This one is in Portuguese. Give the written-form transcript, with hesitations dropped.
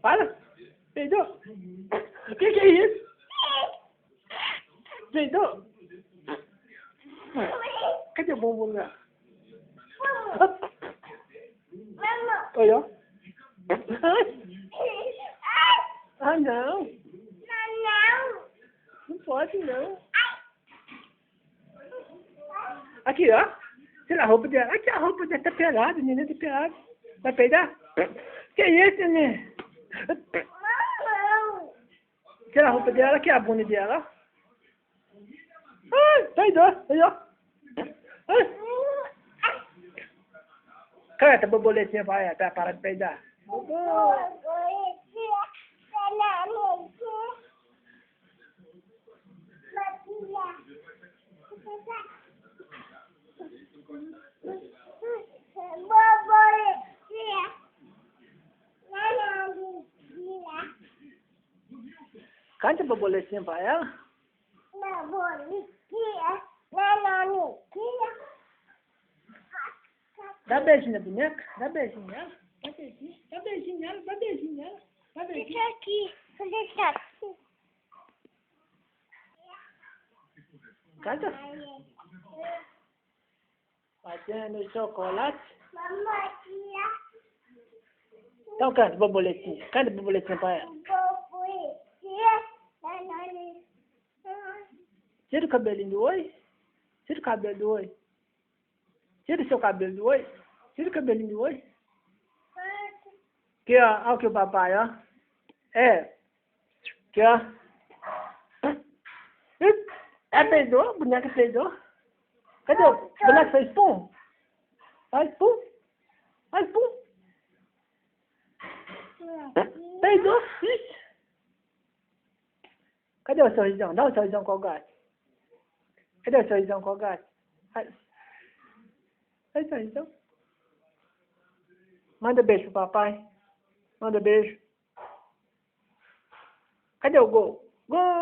Para. Peidou. O que é isso? Peidou. Cadê o bumbum lá? Olha, ó. Ah, não. Não pode, não. Aqui, ó. Tira a roupa dela. Aqui a roupa dela tá pelada, menina, tá pelada. Vai peidar? Que isso, neném? Tira a roupa dela, aqui a bunda dela, ó. Ai, peidou, aí, ó. Ai. Canta, borboletinha, vai, pra parar de peidar. Canta, borboletinha, pra ela. Dá beijinho na boneca, dá beijinho nela. Dá beijinho, dá beijinho nela, dá beijinho nela. Dá beijinho. Deixa aqui, vou deixar aqui. Canta. Fazendo chocolate. Mamãe, Então canta, borboletinha. Canta, borboletinha, pra ela. Tira o cabelinho do oi. Tira o cabelo do oi. Tira o seu cabelo do oi. Tira o cabelinho do oi. Aqui, ó. Olha aqui o papai, ó. É. Aqui, ó. É, peidou? A boneca peidou? Cadê o boneco fez pum? Faz pum. Faz pum. Peidou. Ixi. Cadê o sorrisão? Dá um sorrisão com o gato. Cadê o sorrisão com o gato? Faz sorrisão. Manda beijo pro papai. Manda beijo. Cadê o gol? Gol!